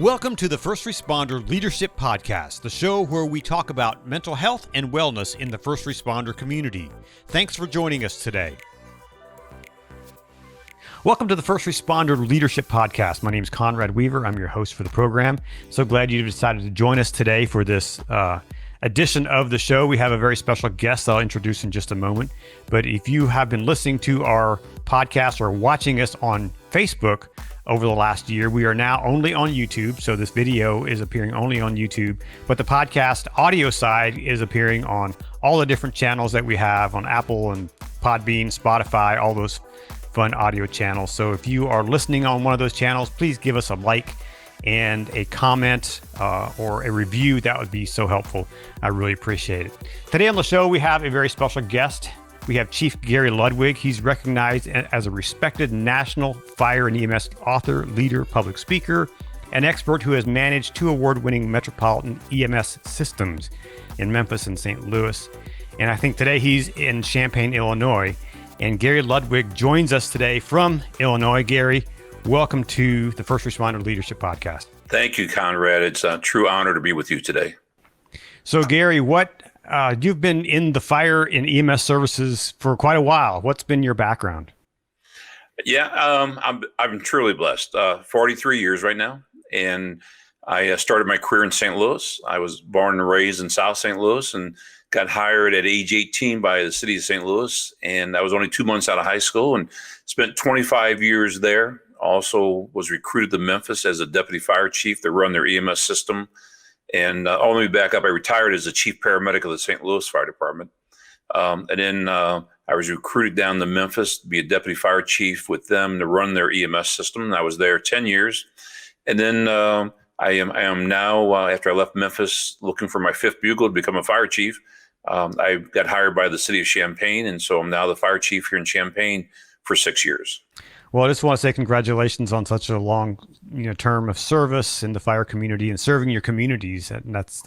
Welcome to the First Responder Leadership Podcast, the show where we talk about mental health and wellness in the first responder community. Thanks for joining us today. Welcome to the First Responder Leadership Podcast. My name is Conrad Weaver. I'm your host for the program. So glad you decided to join us today for this edition of the show. We have a very special guest I'll introduce in just a moment. But if you have been listening to our podcast or watching us on Facebook over the last year, we are now only on YouTube. So this video is appearing only on YouTube, but the podcast audio side is appearing on all the different channels that we have on Apple and Podbean, Spotify, all those fun audio channels. So if you are listening on one of those channels, please give us a like and a comment or a review. That would be so helpful. I really appreciate it. Today on the show, we have a very special guest. We have Chief Gary Ludwig. He's recognized as a respected national fire and EMS author, leader, public speaker, an expert who has managed 2 award-winning metropolitan EMS systems in Memphis and St. Louis. And I think today he's in Champaign, Illinois. And Gary Ludwig joins us today from Illinois. Gary, welcome to the First Responder Leadership Podcast. Thank you, Conrad. It's a true honor to be with you today. So, Gary, you've been in the fire and EMS services for quite a while. What's been your background? Yeah, I'm truly blessed. 43 years right now, and I started my career in St. Louis. I was born and raised in South St. Louis and got hired at age 18 by the city of St. Louis, and I was only 2 months out of high school and spent 25 years there. Also was recruited to Memphis as a deputy fire chief to run their EMS system. And let me back up. I retired as the chief paramedic of the St. Louis Fire Department. And then I was recruited down to Memphis to be a deputy fire chief with them to run their EMS system. And I was there 10 years. And then I am now, after I left Memphis, looking for my 5th bugle to become a fire chief. I got hired by the city of Champaign. And so I'm now the fire chief here in Champaign for 6 years. Well, I just want to say congratulations on such a long, term of service in the fire community and serving your communities. And that's,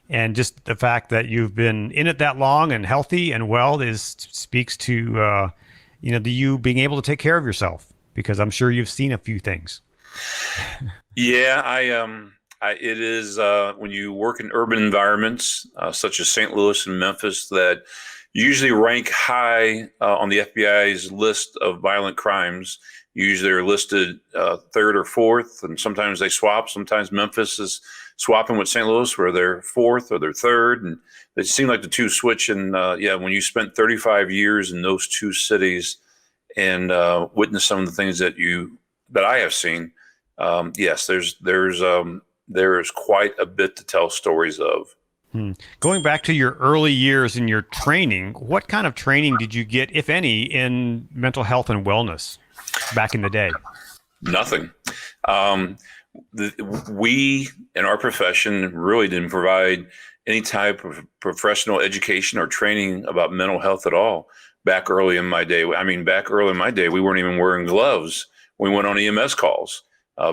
and just the fact that you've been in it that long and healthy and well speaks to, you being able to take care of yourself, because I'm sure you've seen a few things. Yeah, it is when you work in urban environments such as St. Louis and Memphis that usually rank high on the FBI's list of violent crimes. Usually they're listed 3rd or 4th, and sometimes they swap. Sometimes Memphis is swapping with St. Louis where they're 4th or they're 3rd, and it seemed like the two switch. And when you spent 35 years in those 2 cities and witnessed some of the things that I have seen, yes, there is quite a bit to tell stories of. Going back to your early years in your training, what kind of training did you get, if any, in mental health and wellness back in the day? Nothing. We, in our profession, really didn't provide any type of professional education or training about mental health at all back early in my day. Back early in my day, we weren't even wearing gloves when we went on EMS calls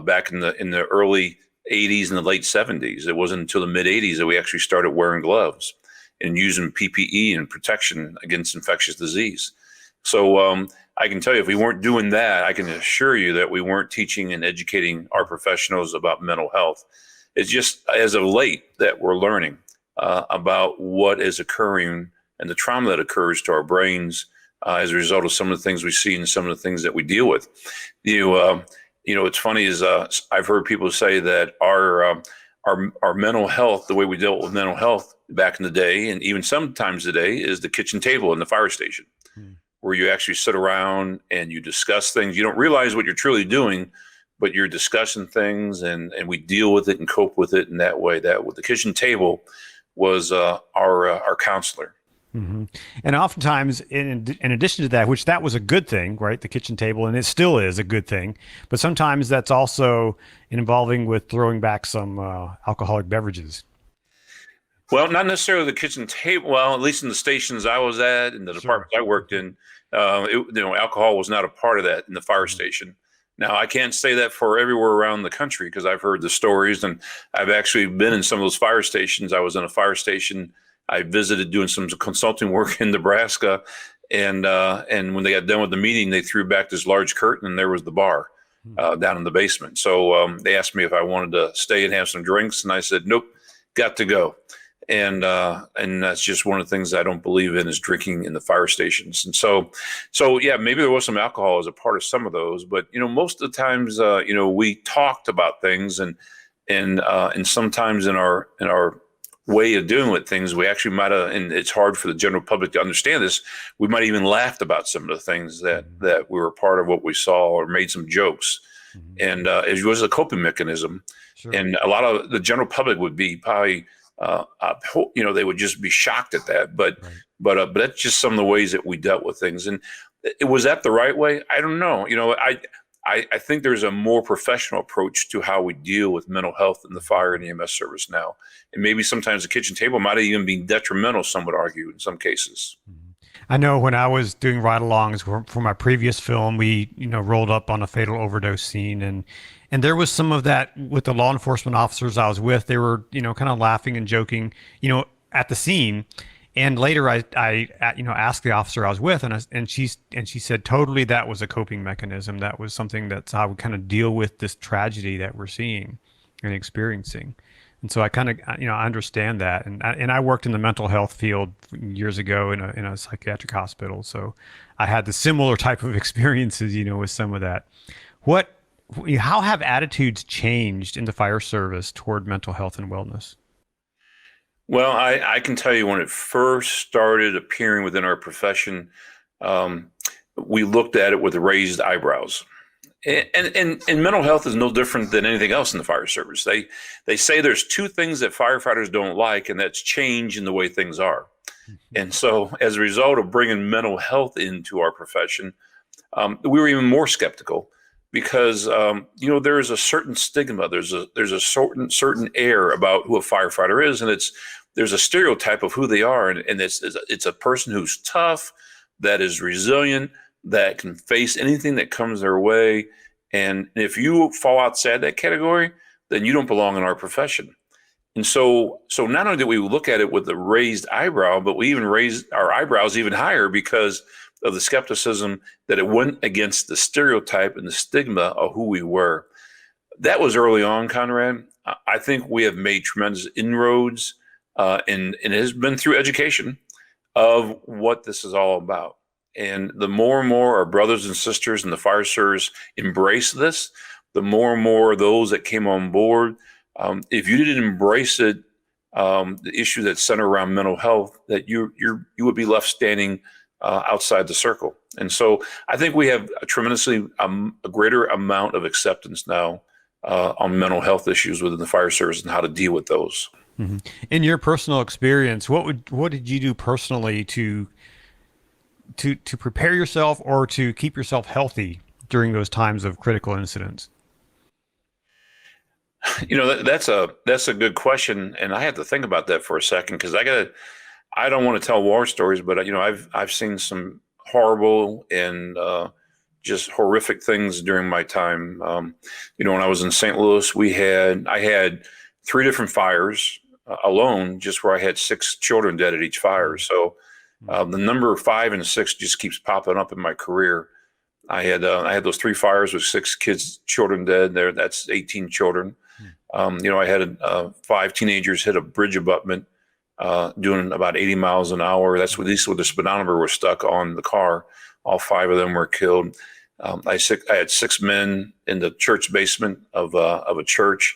back in the early 80s and the late 70s. It wasn't until the mid 80s that we actually started wearing gloves and using PPE and protection against infectious disease. So I can tell you, if we weren't doing that, I can assure you that we weren't teaching and educating our professionals about mental health. It's just as of late that we're learning about what is occurring and the trauma that occurs to our brains as a result of some of the things we see and some of the things that we deal with. It's funny is I've heard people say that our mental health, the way we dealt with mental health back in the day, and even sometimes today, is the kitchen table in the fire station, where you actually sit around and you discuss things. You don't realize what you're truly doing, but you're discussing things, and we deal with it and cope with it in that way. That with the kitchen table was our counselor. Mm-hmm. And oftentimes, in addition to that, which that was a good thing, right? The kitchen table, and it still is a good thing. But sometimes that's also involving with throwing back some alcoholic beverages. Well, not necessarily the kitchen table. Well, at least in the stations I was at, in the departments I worked in, alcohol was not a part of that in the fire station. Now, I can't say that for everywhere around the country because I've heard the stories, and I've actually been in some of those fire stations. I was in a fire station. I visited doing some consulting work in Nebraska, and when they got done with the meeting, they threw back this large curtain, and there was the bar. down in the basement. So they asked me if I wanted to stay and have some drinks, and I said, nope, got to go. And that's just one of the things I don't believe in, is drinking in the fire stations. And so yeah, maybe there was some alcohol as a part of some of those, but most of the times, we talked about things, and sometimes in our way of dealing with things, we actually might have, and it's hard for the general public to understand this, we might even laughed about some of the things that we were part of what we saw, or made some jokes. And it was a coping mechanism. Sure. And a lot of the general public would be probably, they would just be shocked at that. But that's just some of the ways that we dealt with things. And was that the right way? I don't know. I think there's a more professional approach to how we deal with mental health in the fire and EMS service now. And maybe sometimes the kitchen table might have even been detrimental, some would argue, in some cases. I know when I was doing ride-alongs for my previous film, we, rolled up on a fatal overdose scene, and there was some of that with the law enforcement officers I was with. They were, kind of laughing and joking, at the scene. And later I asked the officer I was with, and she said, totally, that was a coping mechanism. That was something that's how we kind of deal with this tragedy that we're seeing and experiencing. And so I kind of, I understand that. And I worked in the mental health field years ago in a psychiatric hospital. So I had the similar type of experiences, with some of that. How have attitudes changed in the fire service toward mental health and wellness? Well, I can tell you, when it first started appearing within our profession, we looked at it with raised eyebrows. And mental health is no different than anything else in the fire service. They say there's two things that firefighters don't like, and that's change in the way things are. And so as a result of bringing mental health into our profession, we were even more skeptical, because there is a certain stigma. There's a certain air about who a firefighter is, and there's a stereotype of who they are, and it's a person who's tough, that is resilient, that can face anything that comes their way. And if you fall outside that category, then you don't belong in our profession. And so not only did we look at it with a raised eyebrow, but we even raised our eyebrows even higher because of the skepticism that it went against the stereotype and the stigma of who we were. That was early on, Conrad. I think we have made tremendous inroads, and it has been through education of what this is all about. And the more and more our brothers and sisters in the fire service embrace this, the more and more those that came on board, if you didn't embrace it, the issue that's centered around mental health, that you would be left standing outside the circle. And so I think we have a tremendously a greater amount of acceptance now on mental health issues within the fire service and how to deal with those. Mm-hmm. In your personal experience, what did you do personally to prepare yourself or to keep yourself healthy during those times of critical incidents? That's a good question, and I had to think about that for a second, because I don't want to tell war stories, but I've seen some horrible and just horrific things during my time. When I was in St. Louis, I had 3 different fires alone, just where I had 6 children dead at each fire. So the number 5 and 6 just keeps popping up in my career. I had those 3 fires with 6 children dead there. That's 18 children. I had 5 teenagers hit a bridge abutment, doing about 80 miles an hour. That's at least where the speedometer was stuck on the car. All 5 of them were killed. I had 6 men in the church basement of a church,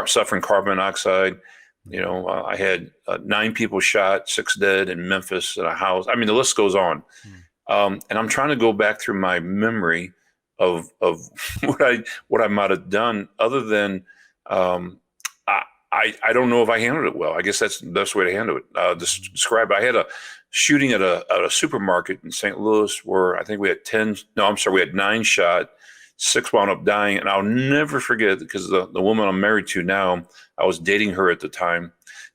suffering carbon monoxide. I had 9 people shot, 6 dead in Memphis in a house. I mean, the list goes on. And I'm trying to go back through my memory of what I might have done, other than I don't know if I handled it well. I guess that's the best way to handle it. Describe it. I had a shooting at a supermarket in St. Louis where I think we had 9 shot, 6 wound up dying. And I'll never forget, because the woman I'm married to now, I was dating her at the time.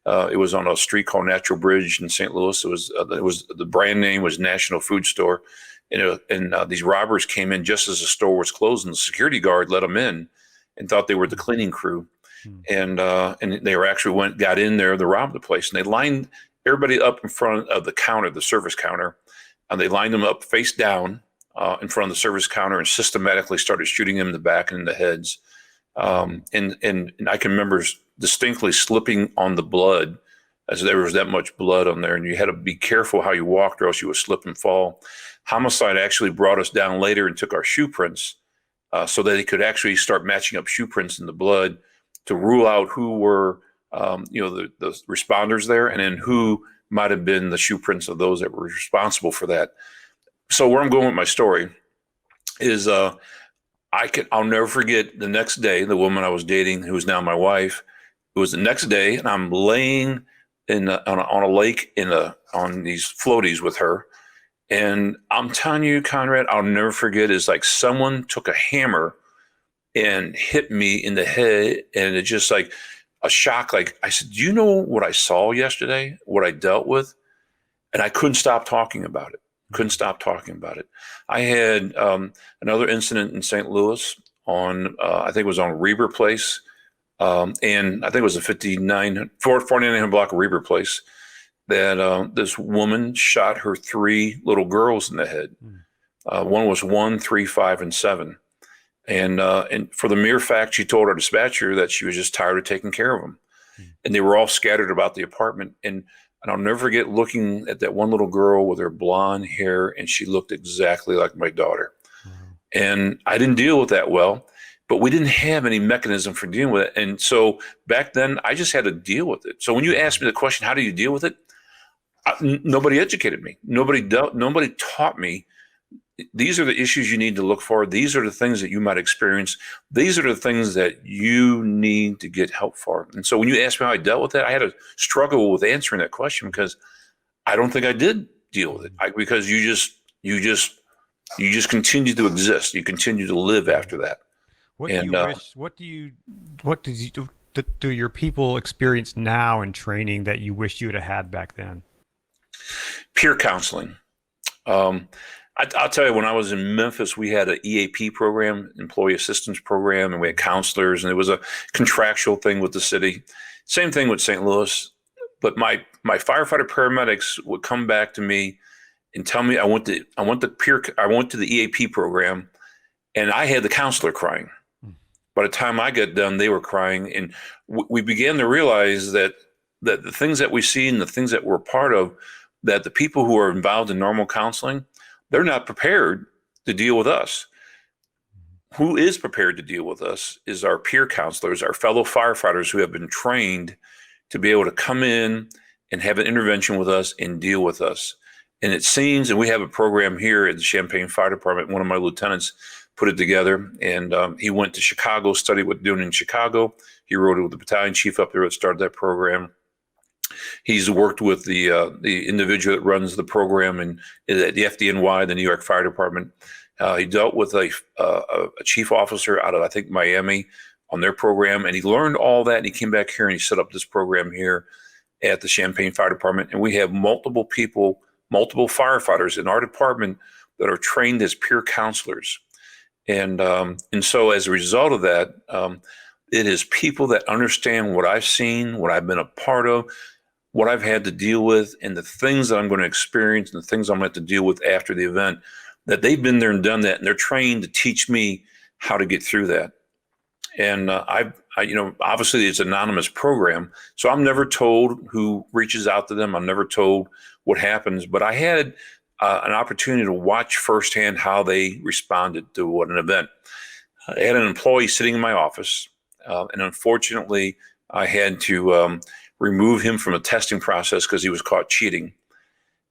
It was on a street called Natural Bridge in St. Louis. It was the brand name was National Food Store. And these robbers came in just as the store was closed, and the security guard let them in and thought they were the cleaning crew. And they got in there to rob the place, and they lined everybody up in front of the counter, the service counter, and they lined them up face down in front of the service counter and systematically started shooting them in the back and in the heads. And I can remember distinctly slipping on the blood, as there was that much blood on there, and you had to be careful how you walked or else you would slip and fall. Homicide actually brought us down later and took our shoe prints so that they could actually start matching up shoe prints in the blood to rule out who were the responders there, and then who might have been the shoe prints of those that were responsible for that. So where I'm going with my story is I'll never forget the next day, the woman I was dating, who is now my wife. It was the next day, and I'm laying on a lake on these floaties with her. And I'm telling you, Conrad, I'll never forget, is like someone took a hammer and hit me in the head, and it just like a shock. Like I said, do you know what I saw yesterday, what I dealt with? And I couldn't stop talking about it. I had another incident in St. Louis on, I think it was on Reber Place. And I think it was a 4900 block of Reber Place, that this woman shot her 3 little girls in the head. One was 1, 3, 5, and 7. And for the mere fact she told our dispatcher that she was just tired of taking care of them. And they were all scattered about the apartment. And I'll never forget looking at that one little girl with her blonde hair, and she looked exactly like my daughter. And I didn't deal with that well, but we didn't have any mechanism for dealing with it. And so back then, I just had to deal with it. So when you asked me the question, how do you deal with it? Nobody educated me. Nobody taught me. These are the issues you need to look for. These are the things that you might experience. These are the things that you need to get help for. And so when you asked me how I dealt with it, I had to struggle with answering that question, because I don't think I did deal with it. Because you just continue to exist. You continue to live after that. What do your people experience now in training that you wish you would have had back then? Peer counseling. I'll tell you, when I was in Memphis, we had an EAP program, employee assistance program, and we had counselors, and it was a contractual thing with the city. Same thing with St. Louis. But my firefighter paramedics would come back to me and tell me I went to the EAP program, and I had the counselor crying. By the time I got done, they were crying, and we began to realize that the things that we see and the things that we're part of, that the people who are involved in normal counseling, they're not prepared to deal with us. Who is prepared to deal with us is our peer counselors, our fellow firefighters who have been trained to be able to come in and have an intervention with us and deal with us. And it seems, and we have a program here at the Champaign Fire Department, one of my lieutenants put it together, and he went to Chicago, studied what they're doing in Chicago. He wrote it with the battalion chief up there that started that program. He's worked with the individual that runs the program at the FDNY, the New York Fire Department. He dealt with a chief officer out of, I think, Miami on their program, and he learned all that, and he came back here and he set up this program here at the Champaign Fire Department. And we have multiple firefighters in our department that are trained as peer counselors. And so as a result of that, it is people that understand what I've seen, what I've been a part of, what I've had to deal with, and the things that I'm going to experience and the things I'm going to have to deal with after the event, that they've been there and done that, and they're trained to teach me how to get through that. And obviously it's an anonymous program, so I'm never told who reaches out to them. I'm never told what happens, but I had an opportunity to watch firsthand how they responded to an event. I had an employee sitting in my office, and unfortunately, I had to remove him from a testing process because he was caught cheating.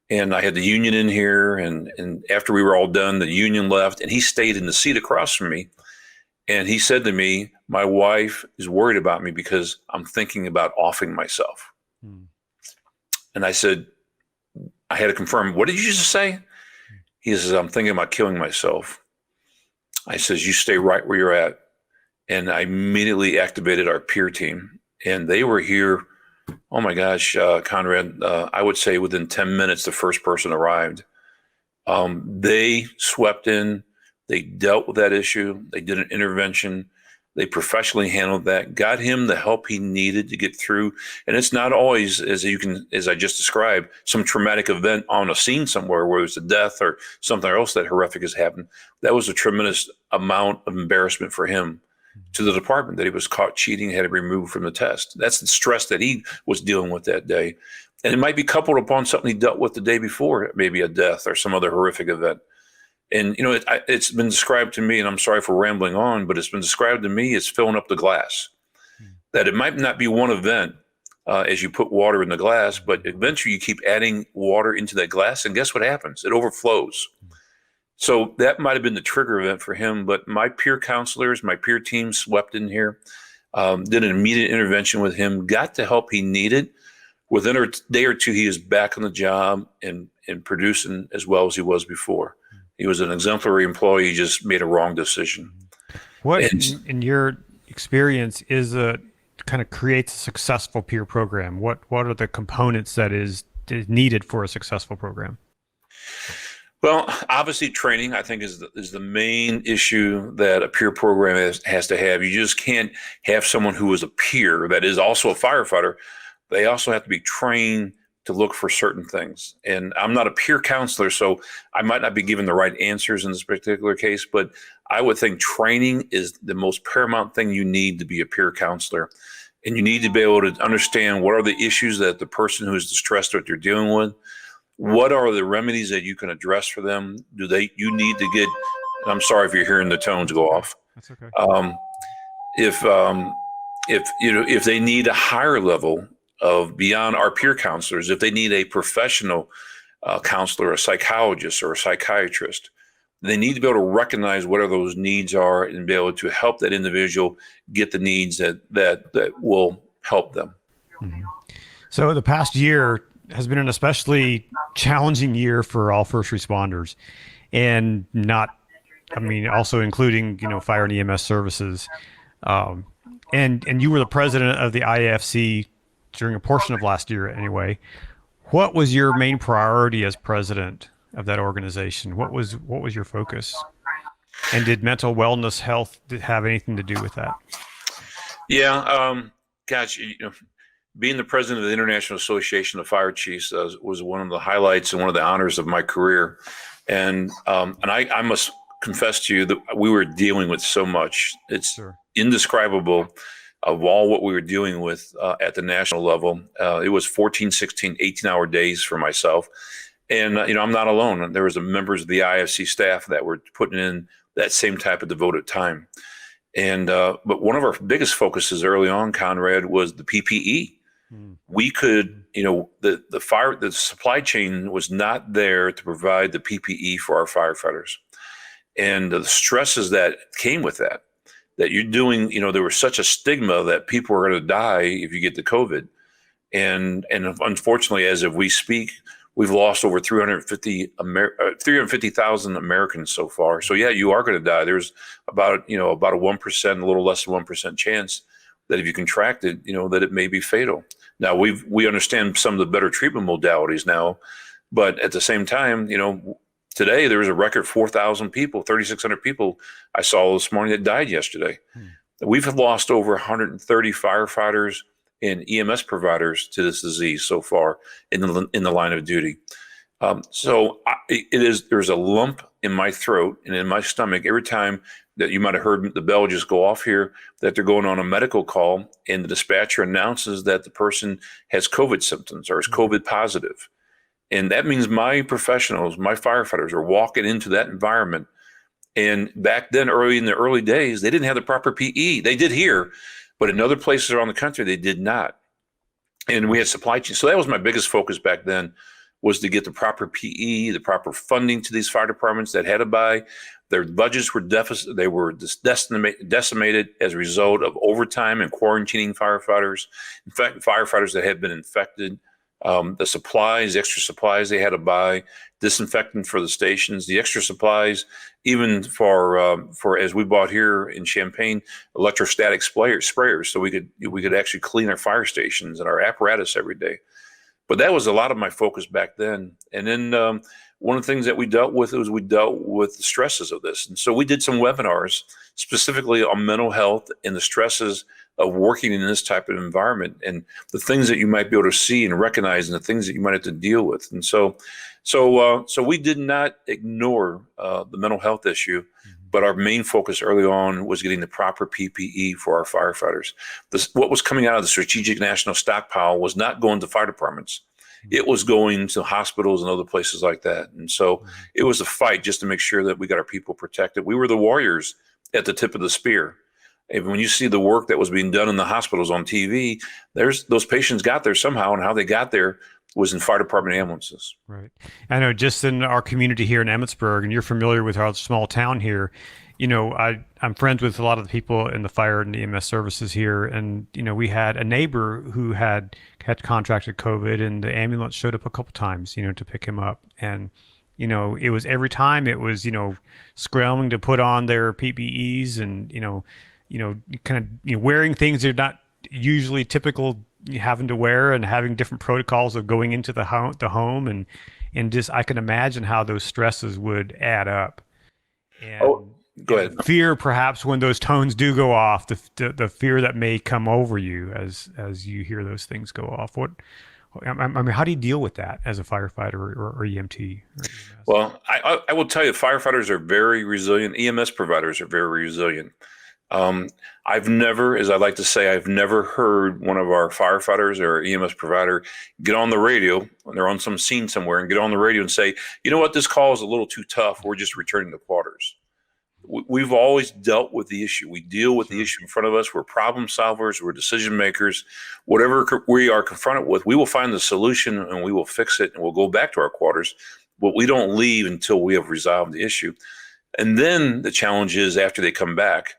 And I had the union in here, and after we were all done, the union left, and he stayed in the seat across from me. And he said to me, "My wife is worried about me because I'm thinking about offing myself." And I said, I had to confirm, "What did you just say?" He says, "I'm thinking about killing myself." I says, "You stay right where you're at." And I immediately activated our peer team, and they were here. Oh my gosh, Conrad, I would say within 10 minutes, the first person arrived. They swept in, they dealt with that issue, they did an intervention. They professionally handled that, got him the help he needed to get through. And it's not always, as I just described, some traumatic event on a scene somewhere where there's a death or something else that horrific has happened. That was a tremendous amount of embarrassment for him to the department that he was caught cheating, had to be removed from the test. That's the stress that he was dealing with that day. And it might be coupled upon something he dealt with the day before, maybe a death or some other horrific event. And, it's been described to me, and I'm sorry for rambling on, but it's been described to me as filling up the glass. That it might not be one event as you put water in the glass, but eventually you keep adding water into that glass, and guess what happens? It overflows. So that might have been the trigger event for him, but my peer counselors, my peer team swept in here, did an immediate intervention with him, got the help he needed. Within a day or two, he is back on the job and producing as well as he was before. He was an exemplary employee. He just made a wrong decision. What, in your experience, kind of creates a successful peer program? What are the components that is needed for a successful program? Well, obviously, training, I think, is the main issue that a peer program has to have. You just can't have someone who is a peer that is also a firefighter. They also have to be trained to look for certain things. And I'm not a peer counselor, so I might not be given the right answers in this particular case, but I would think training is the most paramount thing you need to be a peer counselor. And you need to be able to understand what are the issues that the person who is distressed that they're dealing with. What are the remedies that you can address for them? You need to get, I'm sorry if you're hearing the tones go off. That's okay. If they need a higher level of beyond our peer counselors, if they need a professional counselor, a psychologist or a psychiatrist, they need to be able to recognize what those needs are and be able to help that individual get the needs that will help them. Mm-hmm. So the past year has been an especially challenging year for all first responders, and also including, fire and EMS services. And you were the president of the IAFC during a portion of last year anyway. What was your main priority as president of that organization? What was your focus? And did mental wellness health have anything to do with that? Yeah, being the president of the International Association of Fire Chiefs was one of the highlights and one of the honors of my career. And I must confess to you that we were dealing with so much. It's Sure. indescribable of all what we were dealing with at the national level. It was 14, 16, 18-hour days for myself. And, I'm not alone. There was members of the IFC staff that were putting in that same type of devoted time. And but one of our biggest focuses early on, Conrad, was the PPE. We could, the supply chain was not there to provide the PPE for our firefighters. And the stresses that came with that you're doing, there was such a stigma that people are going to die if you get the COVID. And unfortunately, as of we speak, we've lost over 350,000 Americans so far. So yeah, you are going to die. There's about a 1%, a little less than 1% chance that if you contract it, that it may be fatal. Now we understand some of the better treatment modalities now, but at the same time, today there was a record 4,000 people, 3,600 people I saw this morning that died yesterday. We've lost over 130 firefighters and EMS providers to this disease so far in the line of duty. There's a lump in my throat and in my stomach every time that you might have heard the bell just go off here, that they're going on a medical call and the dispatcher announces that the person has COVID symptoms or is COVID positive. And that means my professionals, my firefighters are walking into that environment. And back then, in the early days, they didn't have the proper PE. They did here, but in other places around the country, they did not. And we had supply chain. So that was my biggest focus back then, was to get the proper PE, the proper funding to these fire departments that had to buy. Their budgets were deficit. They were decimated as a result of overtime and quarantining firefighters. In fact, firefighters that had been infected, the supplies, the extra supplies they had to buy, disinfectant for the stations, the extra supplies, even for as we bought here in Champaign, electrostatic sprayers, so we could actually clean our fire stations and our apparatus every day. But that was a lot of my focus back then. And then one of the things that we dealt with the stresses of this. And so we did some webinars specifically on mental health and the stresses of working in this type of environment, and the things that you might be able to see and recognize, and the things that you might have to deal with. And so we did not ignore the mental health issue, but our main focus early on was getting the proper PPE for our firefighters. What was coming out of the Strategic National Stockpile was not going to fire departments. It was going to hospitals and other places like that. And so it was a fight just to make sure that we got our people protected. We were the warriors at the tip of the spear. And when you see the work that was being done in the hospitals on TV, those patients got there somehow, and how they got there was in fire department ambulances. Right. I know just in our community here in Emmitsburg, and you're familiar with our small town here, I'm friends with a lot of the people in the fire and EMS services here. And, we had a neighbor who had contracted COVID, and the ambulance showed up a couple times, to pick him up. And, it was every time it was, scrambling to put on their PPEs and, kind of wearing things they're not usually typical having to wear, and having different protocols of going into the home. And just, I can imagine how those stresses would add up. And, go ahead. Fear, perhaps, when those tones do go off, the fear that may come over you as you hear those things go off. How do you deal with that as a firefighter or EMT? Well, I will tell you, firefighters are very resilient. EMS providers are very resilient. I've never, as I like to say, I've never heard one of our firefighters or EMS provider get on the radio when they're on some scene somewhere and get on the radio and say, you know what, this call is a little too tough. We're just returning to quarters. We've always dealt with the issue. We deal with the issue in front of us. We're problem solvers. We're decision makers. Whatever we are confronted with, we will find the solution and we will fix it, and we'll go back to our quarters. But we don't leave until we have resolved the issue. And then the challenge is, after they come back,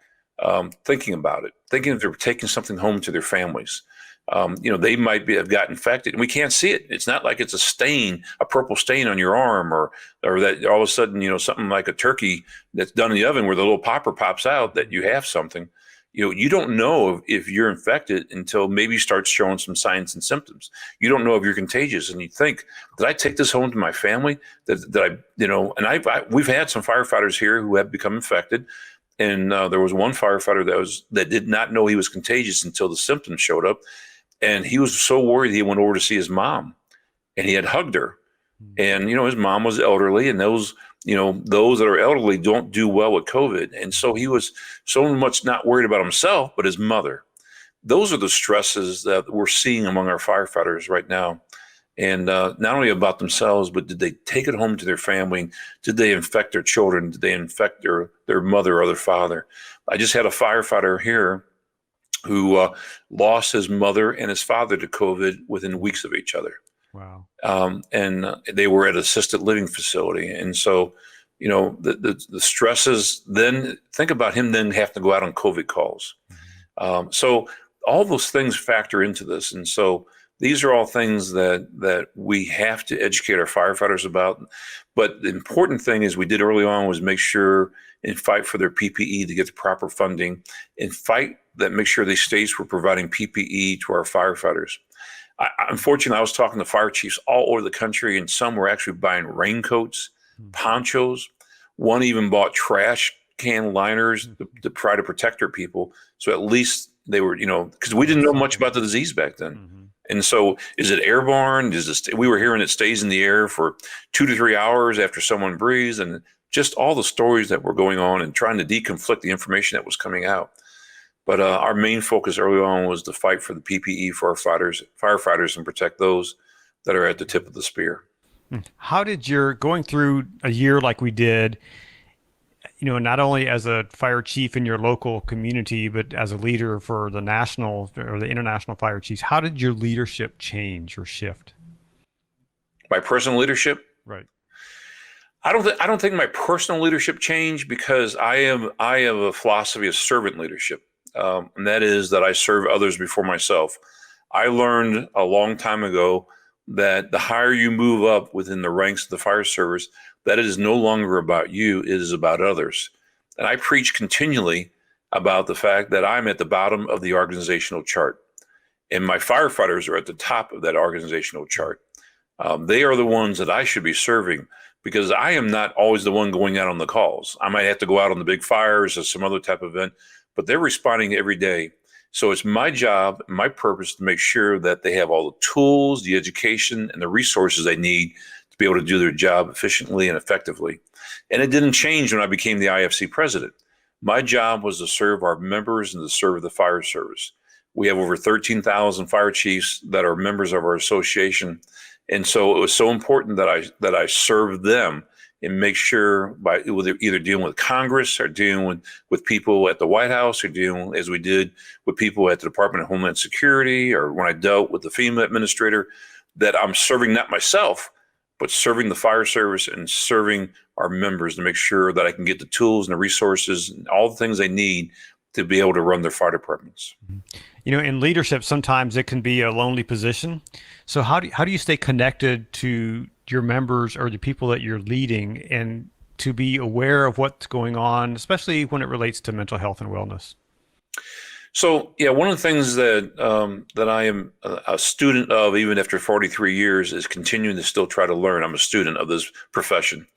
thinking about it, thinking if they're taking something home to their families. They might have got infected, and we can't see it. It's not like it's a stain, a purple stain on your arm, or that all of a sudden, something like a turkey that's done in the oven where the little popper pops out that you have something. You don't know if you're infected until maybe you start showing some signs and symptoms. You don't know if you're contagious, and you think, did I take this home to my family? We've had some firefighters here who have become infected. And there was one firefighter that did not know he was contagious until the symptoms showed up. And he was so worried, he went over to see his mom, and he had hugged her. And, his mom was elderly, and those that are elderly don't do well with COVID. And so he was so much not worried about himself, but his mother. Those are the stresses that we're seeing among our firefighters right now. And not only about themselves, but did they take it home to their family? Did they infect their children? Did they infect their mother or their father? I just had a firefighter here who lost his mother and his father to COVID within weeks of each other. Wow. And they were at an assisted living facility. And so, the stresses, then think about him then having to go out on COVID calls. So all those things factor into this. And so these are all things that we have to educate our firefighters about. But the important thing is we did early on was make sure and fight for their PPE to get the proper funding, and make sure these states were providing PPE to our firefighters. Unfortunately, I was talking to fire chiefs all over the country, and some were actually buying raincoats, ponchos. One even bought trash can liners to try to protect their people. So at least they were, because we didn't know much about the disease back then. And so, is it airborne? We were hearing it stays in the air for 2 to 3 hours after someone breathes, and just all the stories that were going on, and trying to deconflict the information that was coming out. But our main focus early on was to fight for the PPE for our firefighters, and protect those that are at the tip of the spear. How did going through a year like we did, not only as a fire chief in your local community, but as a leader for the national or the international fire chiefs, how did your leadership change or shift? My personal leadership? Right. I don't think my personal leadership changed, because I have a philosophy of servant leadership. And that is that I serve others before myself. I learned a long time ago that the higher you move up within the ranks of the fire service, that it is no longer about you, it is about others. And I preach continually about the fact that I'm at the bottom of the organizational chart, and my firefighters are at the top of that organizational chart. They are the ones that I should be serving, because I am not always the one going out on the calls. I might have to go out on the big fires or some other type of event, but they're responding every day. So it's my job, my purpose to make sure that they have all the tools, the education, and the resources they need to be able to do their job efficiently and effectively. And it didn't change when I became the IFC president. My job was to serve our members and to serve the fire service. We have over 13,000 fire chiefs that are members of our association. And so it was so important that I serve them and make sure by either dealing with Congress or dealing with people at the White House or dealing, as we did, with people at the Department of Homeland Security, or when I dealt with the FEMA administrator, that I'm serving not myself, but serving the fire service and serving our members to make sure that I can get the tools and the resources and all the things they need to be able to run their fire departments. You know, in leadership, sometimes it can be a lonely position. So how do you stay connected to your members or the people that you're leading, and to be aware of what's going on, especially when it relates to mental health and wellness? So, yeah, one of the things that I am a student of, even after 43 years, is continuing to still try to learn. I'm a student of this profession.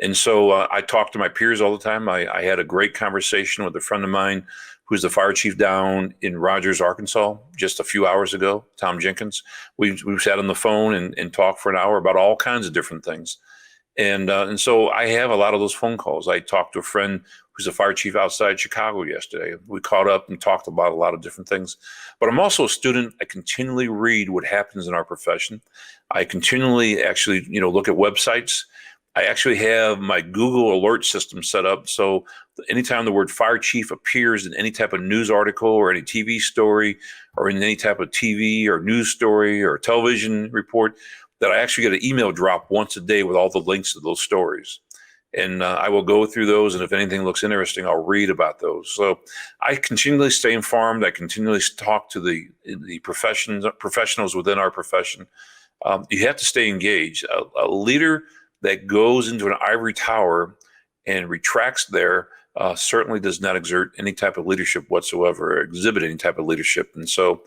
And so I talk to my peers all the time. I had a great conversation with a friend of mine who's the fire chief down in Rogers, Arkansas, just a few hours ago, Tom Jenkins. We sat on the phone and talked for an hour about all kinds of different things. And so I have a lot of those phone calls. I talked to a friend who's a fire chief outside Chicago yesterday. We caught up and talked about a lot of different things. But I'm also a student. I continually read what happens in our profession. I continually actually, look at websites. I actually have my Google alert system set up. So anytime the word fire chief appears in any type of news article or any TV story or in any type of TV or news story or television report, that I actually get an email drop once a day with all the links to those stories. And I will go through those. And if anything looks interesting, I'll read about those. So I continually stay informed. I continually talk to the professionals within our profession. You have to stay engaged. A leader that goes into an ivory tower and retracts there certainly does not exert any type of leadership whatsoever, or exhibit any type of leadership. And so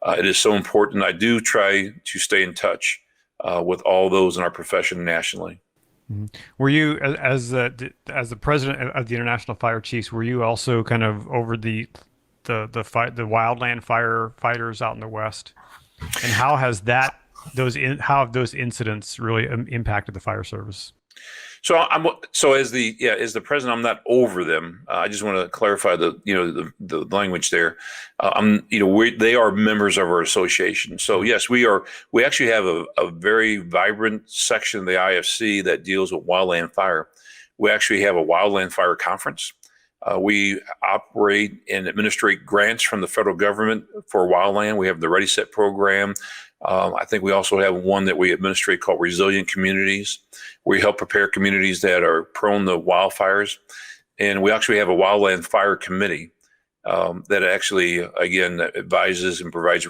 it is so important. I do try to stay in touch with all those in our profession nationally. Mm-hmm. Were you, as the president of the International Fire Chiefs, were you also kind of over the wildland firefighters out in the West? And how has how have those incidents really impacted the fire service? So as the president, I'm not over them. I just want to clarify the language there. They are members of our association. So yes, we actually have a very vibrant section of the IFC that deals with wildland fire. We actually have a wildland fire conference. We operate and administrate grants from the federal government for wildland. We have the Ready Set program. I think we also have one that we administrate called Resilient Communities. We help prepare communities that are prone to wildfires. And we actually have a wildland fire committee that actually, again, advises and provides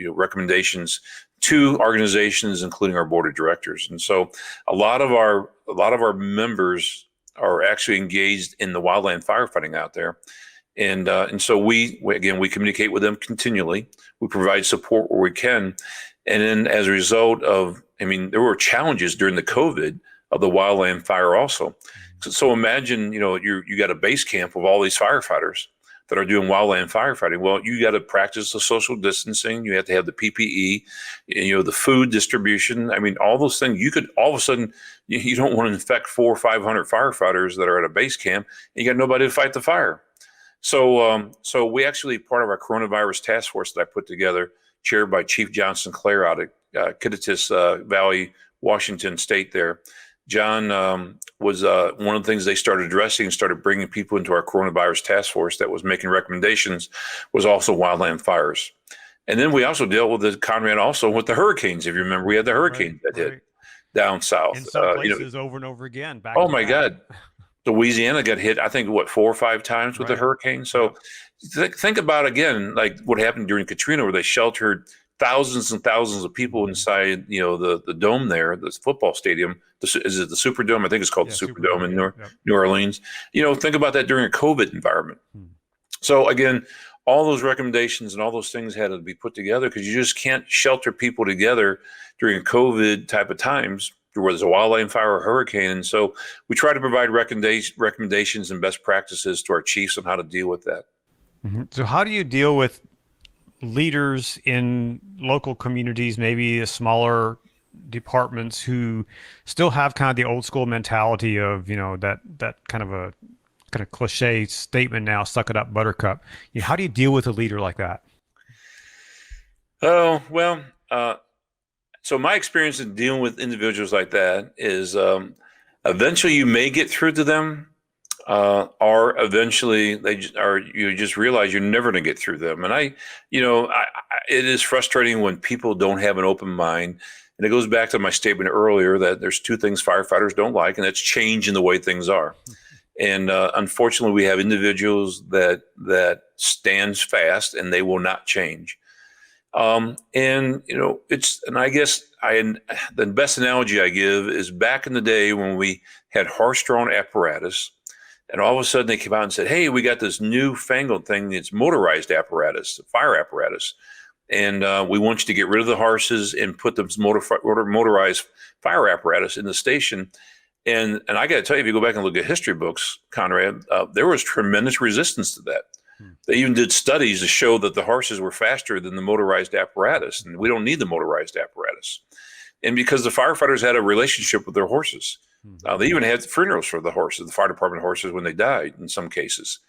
recommendations to organizations, including our board of directors. And so a lot of our members are actually engaged in the wildland firefighting out there. And so we communicate with them continually. We provide support where we can. And then as a result of, there were challenges during the COVID of the wildland fire also. So imagine, you got a base camp of all these firefighters that are doing wildland firefighting. Well, you got to practice the social distancing. You have to have the PPE, the food distribution. All those things. You could all of a sudden, you don't want to infect 400 or 500 firefighters that are at a base camp, and you got nobody to fight the fire. So we actually, part of our coronavirus task force that I put together, chaired by Chief John Sinclair out at Kittitas Valley, Washington State there. John was one of the things they started addressing and started bringing people into our coronavirus task force that was making recommendations was also wildland fires. And then we also dealt with Conrad also with the hurricanes. If you remember, we had the hurricanes that hit down south. In some places over and over again. Oh my God. Louisiana got hit, I think, 4 or 5 times with the hurricane. So think about, again, like what happened during Katrina, where they sheltered thousands and thousands of people inside, the dome there, the football stadium. Is it the Superdome? I think it's called the Superdome in New Orleans. Think about that during a COVID environment. So again, all those recommendations and all those things had to be put together, because you just can't shelter people together during COVID type of times there was a wildland fire or hurricane. And so we try to provide recommendations and best practices to our chiefs on how to deal with that. So how do you deal with leaders in local communities, maybe smaller departments, who still have kind of the old school mentality of, that kind of cliche statement now, suck it up, buttercup. How do you deal with a leader like that? Oh, well, so my experience in dealing with individuals like that is eventually you may get through to them, or eventually you just realize you're never going to get through them. And it is frustrating when people don't have an open mind. And it goes back to my statement earlier that there's two things firefighters don't like, and that's change in the way things are. And unfortunately, we have individuals that stands fast and they will not change. And I guess the best analogy I give is back in the day when we had horse-drawn apparatus, and all of a sudden they came out and said, "Hey, we got this new fangled thing. It's motorized apparatus, fire apparatus, and we want you to get rid of the horses and put the motorized fire apparatus in the station." And I got to tell you, if you go back and look at history books, Conrad, there was tremendous resistance to that. They even did studies to show that the horses were faster than the motorized apparatus, and we don't need the motorized apparatus. And because the firefighters had a relationship with their horses, they even had funerals for the horses, the fire department horses, when they died in some cases.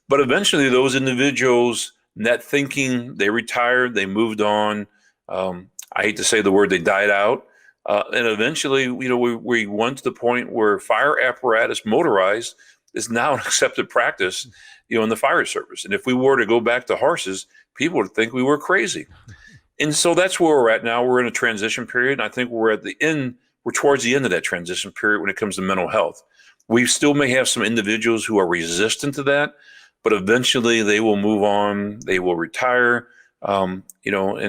But eventually, those individuals, net thinking, they retired, they moved on. I hate to say the word, they died out. And eventually, we went to the point where fire apparatus motorized is now an accepted practice, in the fire service. And if we were to go back to horses, people would think we were crazy. And so that's where we're at now. We're in a transition period. And I think we're towards the end of that transition period when it comes to mental health. We still may have some individuals who are resistant to that, but eventually they will move on. They will retire. And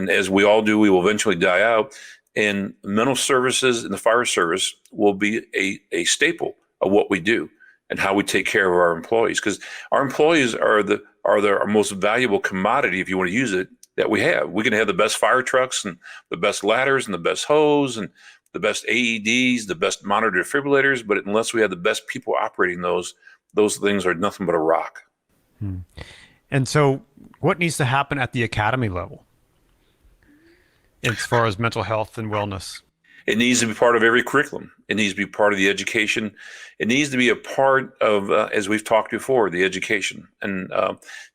as we all do, we will eventually die out. And mental services in the fire service will be a staple of what we do and how we take care of our employees, because our employees are our most valuable commodity, if you want to use it, that we have. We can have the best fire trucks and the best ladders and the best hose and the best AEDs, the best monitor defibrillators, but unless we have the best people operating those things are nothing but a rock. And so what needs to happen at the academy level as far as mental health and wellness? It needs to be part of every curriculum. It needs to be part of the education. It needs to be a part of, as we've talked before, the education. And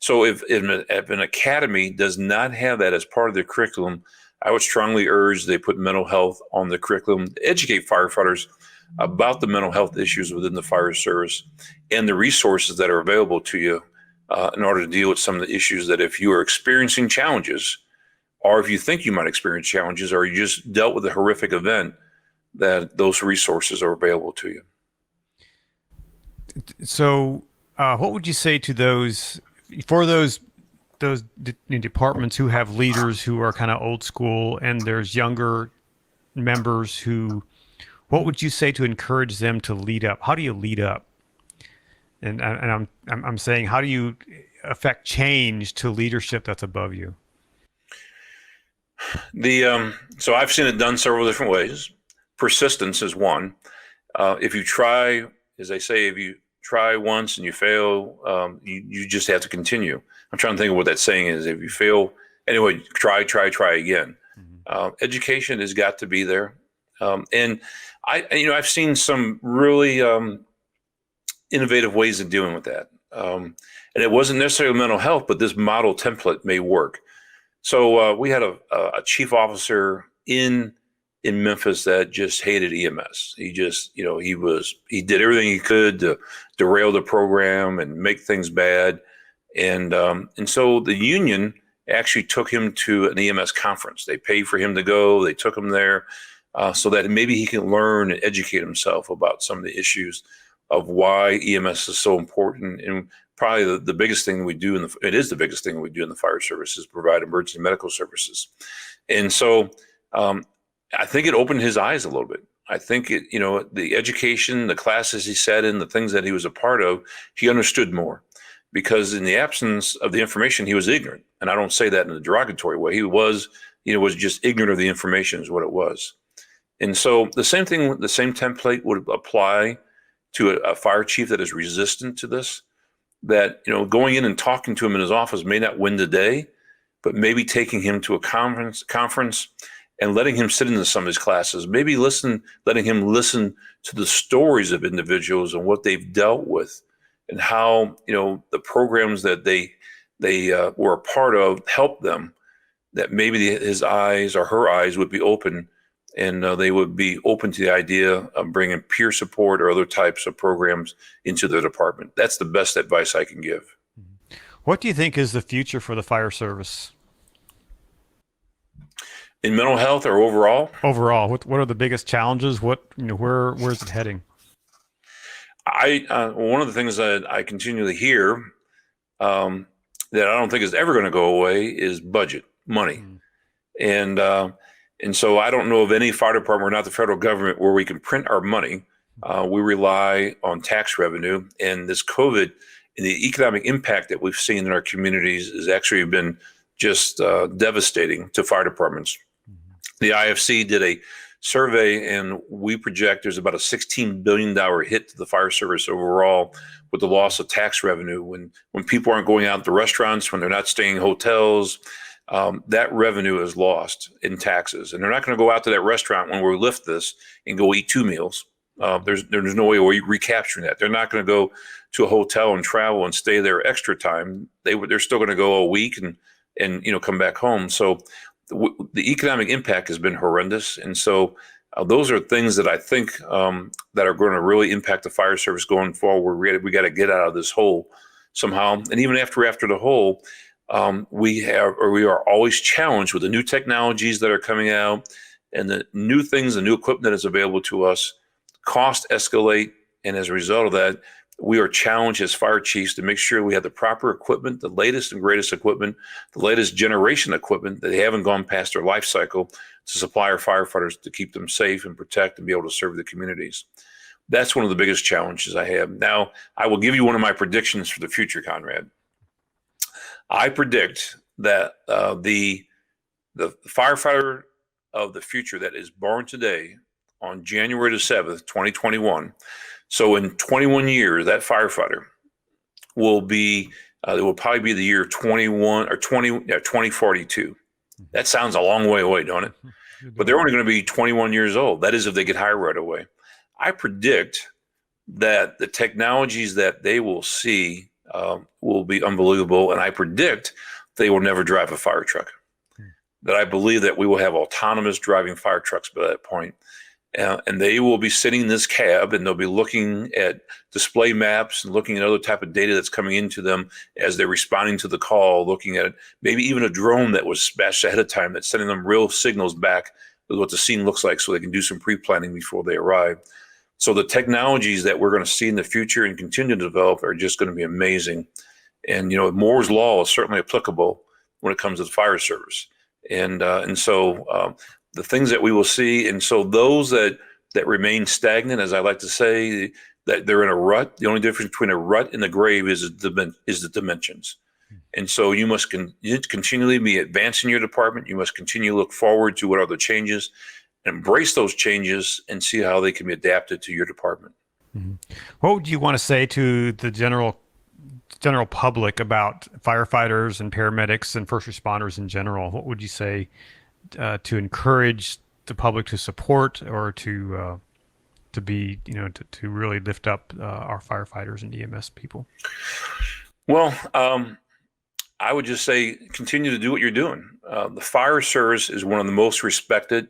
so if an academy does not have that as part of their curriculum, I would strongly urge they put mental health on the curriculum, educate firefighters about the mental health issues within the fire service and the resources that are available to you in order to deal with some of the issues that if you are experiencing challenges, or if you think you might experience challenges, or you just dealt with a horrific event, that those resources are available to you. So what would you say to those departments who have leaders who are kind of old school, and there's younger members what would you say to encourage them to lead up? How do you lead up? And I'm saying, how do you affect change to leadership that's above you? So I've seen it done several different ways. Persistence is one. If you try, as I say, if you try once and you fail, you just have to continue. I'm trying to think of what that saying is. If you fail, anyway, try again. Education has got to be there. And I've seen some really innovative ways of dealing with that. And it wasn't necessarily mental health, but this model template may work. So we had a chief officer in Memphis that just hated EMS. He just, he did everything he could to derail the program and make things bad. And so the union actually took him to an EMS conference. They paid for him to go. They took him there so that maybe he can learn and educate himself about some of the issues of why EMS is so important. And probably the biggest thing we do it is the biggest thing we do in the fire service is provide emergency medical services. And so I think it opened his eyes a little bit. I think the education, the classes he sat in, the things that he was a part of, he understood more, because in the absence of the information, he was ignorant. And I don't say that in a derogatory way. He was just ignorant of the information is what it was. And so the same thing, the same template would apply to a fire chief that is resistant to this, that, going in and talking to him in his office may not win the day, but maybe taking him to a conference and letting him sit into some of his classes, maybe letting him listen to the stories of individuals and what they've dealt with and how, the programs that they were a part of helped them, that maybe his eyes or her eyes would be open, and they would be open to the idea of bringing peer support or other types of programs into their department. That's the best advice I can give. What do you think is the future for the fire service? In mental health or overall? Overall, what are the biggest challenges? Where's it heading? One of the things that I continually hear that I don't think is ever going to go away is budget, money. And so I don't know of any fire department or not the federal government where we can print our money. We rely on tax revenue, and this COVID and the economic impact that we've seen in our communities has actually been just devastating to fire departments. The IFC did a survey, and we project there's about a $16 billion hit to the fire service overall with the loss of tax revenue. When people aren't going out to restaurants, when they're not staying in hotels, that revenue is lost in taxes. And they're not going to go out to that restaurant when we lift this and go eat 2 meals. There's no way we're recapturing that. They're not going to go to a hotel and travel and stay there extra time. They're still going to go a week and come back home. So the economic impact has been horrendous. And so those are things that I think that are going to really impact the fire service going forward. We got to get out of this hole somehow. And even after the hole, we are always challenged with the new technologies that are coming out and the new things, the new equipment that is available to us. Costs escalate, and as a result of that, we are challenged as fire chiefs to make sure we have the proper equipment, the latest and greatest equipment, the latest generation equipment that they haven't gone past their life cycle to supply our firefighters to keep them safe and protect and be able to serve the communities. That's one of the biggest challenges I have. Now, I will give you one of my predictions for the future, Conrad. I predict that the firefighter of the future that is born today on January the 7th, 2021. So in 21 years, that firefighter will be, it will probably be the year 2042. That sounds a long way away, don't it? But they're only going to be 21 years old. That is if they get hired right away. I predict that the technologies that they will see will be unbelievable. And I predict they will never drive a fire truck. That I believe that we will have autonomous driving fire trucks by that point. And they will be sitting in this cab, and they'll be looking at display maps and looking at other type of data that's coming into them as they're responding to the call, looking at maybe even a drone that was dispatched ahead of time that's sending them real signals back with what the scene looks like so they can do some pre-planning before they arrive. So the technologies that we're going to see in the future and continue to develop are just going to be amazing. And, Moore's Law is certainly applicable when it comes to the fire service. And so the things that we will see, and so those that remain stagnant, as I like to say, that they're in a rut. The only difference between a rut and the grave is the dimensions. And so you must continually be advancing your department. You must continue to look forward to what are the changes, embrace those changes, and see how they can be adapted to your department. Mm-hmm. What would you want to say to the general public about firefighters and paramedics and first responders in general? What would you say to encourage the public to support or to be, to really lift up our firefighters and EMS people? Well, I would just say continue to do what you're doing. The fire service is one of the most respected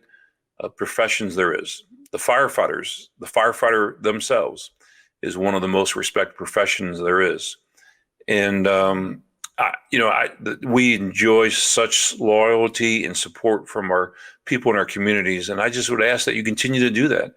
professions there is. The firefighter themselves is one of the most respected professions there is. And, we enjoy such loyalty and support from our people in our communities. And I just would ask that you continue to do that.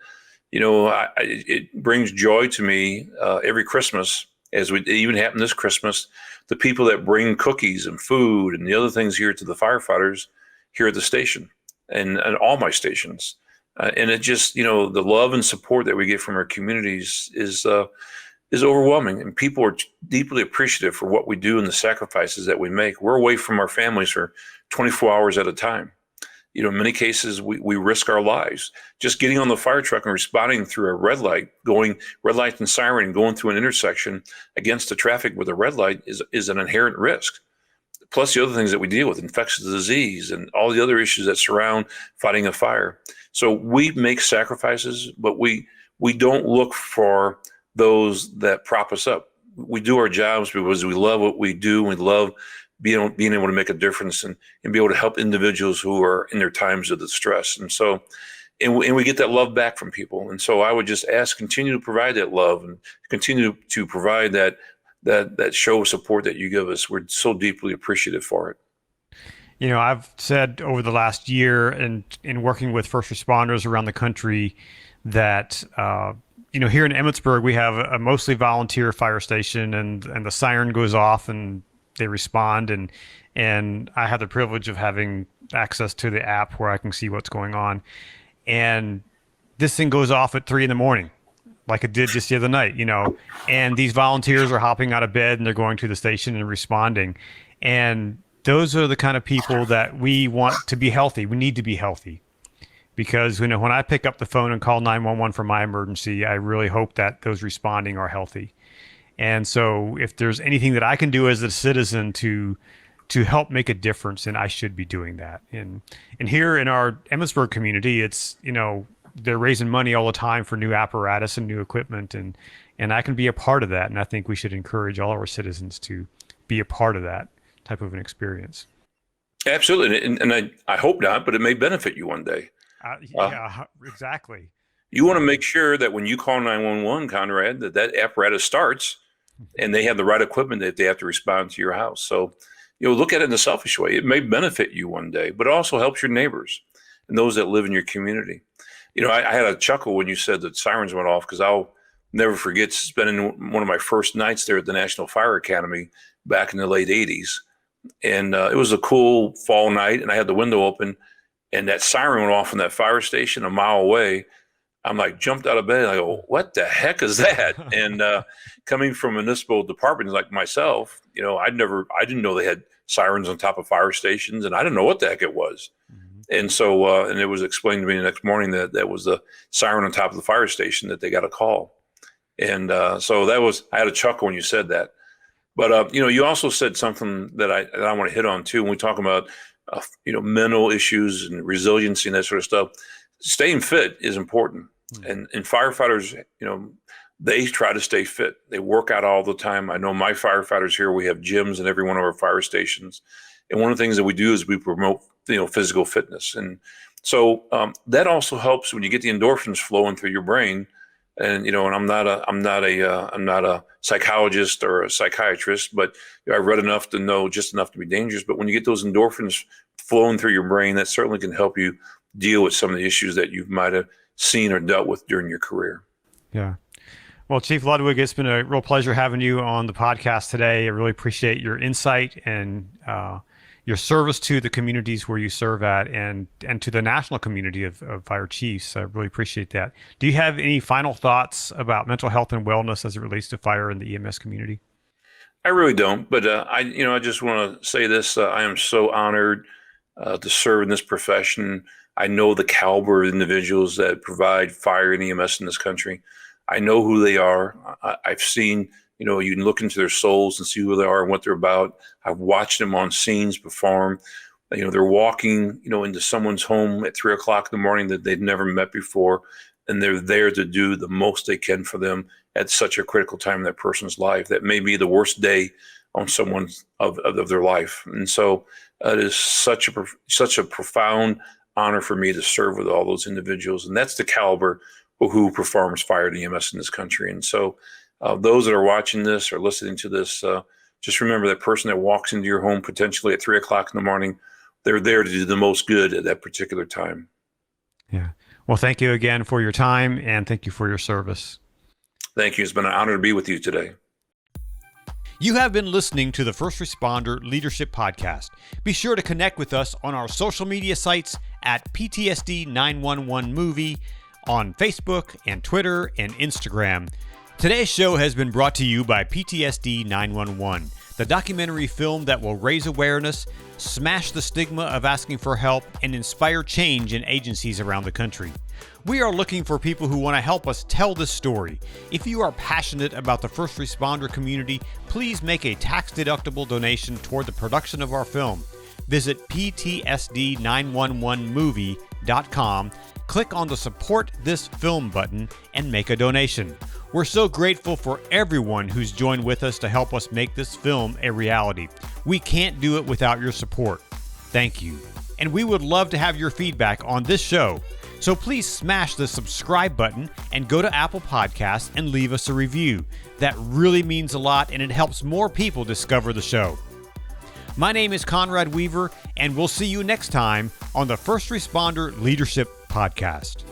It brings joy to me every Christmas, as it even happened this Christmas, the people that bring cookies and food and the other things here to the firefighters here at the station and all my stations. And it just, the love and support that we get from our communities is overwhelming, and people are deeply appreciative for what we do and the sacrifices that we make. We're away from our families for 24 hours at a time. In many cases, we risk our lives. Just getting on the fire truck and responding through a red light, red light and siren, and going through an intersection against the traffic with a red light is an inherent risk. Plus the other things that we deal with, infectious disease and all the other issues that surround fighting a fire. So we make sacrifices, but we don't look for those that prop us up. We do our jobs because we love what we do. We love being able to make a difference and be able to help individuals who are in their times of distress. And so, and we get that love back from people. And so I would just ask, continue to provide that love and continue to provide that show of support that you give us. We're so deeply appreciative for it. I've said over the last year and in working with first responders around the country that, here in Emmitsburg, we have a mostly volunteer fire station and the siren goes off and they respond. And I have the privilege of having access to the app where I can see what's going on. And this thing goes off at 3 a.m, like it did just the other night, and these volunteers are hopping out of bed and they're going to the station and responding. And those are the kind of people that we want to be healthy. We need to be healthy because, when I pick up the phone and call 911 for my emergency, I really hope that those responding are healthy. And so if there's anything that I can do as a citizen to help make a difference, then I should be doing that. And here in our Emmitsburg community, it's, they're raising money all the time for new apparatus and new equipment. And I can be a part of that. And I think we should encourage all of our citizens to be a part of that type of an experience. Absolutely. And I hope not, but it may benefit you one day. Yeah, exactly. You want to make sure that when you call 911, Conrad, that apparatus starts and they have the right equipment that they have to respond to your house. So, look at it in a selfish way. It may benefit you one day, but it also helps your neighbors and those that live in your community. I had a chuckle when you said that sirens went off because I'll never forget spending one of my first nights there at the National Fire Academy back in the late 80s. And it was a cool fall night and I had the window open and that siren went off in that fire station a mile away. I'm like jumped out of bed. I go, what the heck is that? And coming from municipal departments like myself, I didn't know they had sirens on top of fire stations, and I didn't know what the heck it was. Mm-hmm. And so, and it was explained to me the next morning that was the siren on top of the fire station that they got a call. And so I had a chuckle when you said that. But you also said something that I want to hit on too when we talk about mental issues and resiliency and that sort of stuff. Staying fit is important. And firefighters, they try to stay fit. They work out all the time. I know my firefighters here, we have gyms in every one of our fire stations. And one of the things that we do is we promote, physical fitness. And so that also helps when you get the endorphins flowing through your brain. And, and I'm not a psychologist or a psychiatrist, but I've read enough to know just enough to be dangerous. But when you get those endorphins flowing through your brain, that certainly can help you deal with some of the issues that you might have seen or dealt with during your career. Yeah. Well, Chief Ludwig, it's been a real pleasure having you on the podcast today. I really appreciate your insight and your service to the communities where you serve at and to the national community of fire chiefs. I really appreciate that. Do you have any final thoughts about mental health and wellness as it relates to fire in the EMS community? I really don't, but I just want to say this. I am so honored to serve in this profession. I know the caliber of individuals that provide fire and EMS in this country. I know who they are. I've seen, you can look into their souls and see who they are and what they're about. I've watched them on scenes perform. They're walking, into someone's home at 3 o'clock in the morning that they've never met before. And they're there to do the most they can for them at such a critical time in that person's life. That may be the worst day on someone's of their life. And so it is such a profound honor for me to serve with all those individuals. And that's the caliber of who performs fire and EMS in this country. And so those that are watching this or listening to this, just remember that person that walks into your home potentially at 3 o'clock in the morning, they're there to do the most good at that particular time. Yeah. Well, thank you again for your time and thank you for your service. Thank you. It's been an honor to be with you today. You have been listening to the First Responder Leadership Podcast. Be sure to connect with us on our social media sites at PTSD 911 Movie on Facebook and Twitter and Instagram. Today's show has been brought to you by PTSD 911. the documentary film that will raise awareness, smash the stigma of asking for help, and inspire change in agencies around the country. We are looking for people who want to help us tell this story. If you are passionate about the first responder community, please make a tax-deductible donation toward the production of our film. Visit ptsd911movie.com, click on the Support This Film button, and make a donation. We're so grateful for everyone who's joined with us to help us make this film a reality. We can't do it without your support. Thank you. And we would love to have your feedback on this show. So please smash the subscribe button and go to Apple Podcasts and leave us a review. That really means a lot, and it helps more people discover the show. My name is Conrad Weaver, and we'll see you next time on the First Responder Leadership Podcast.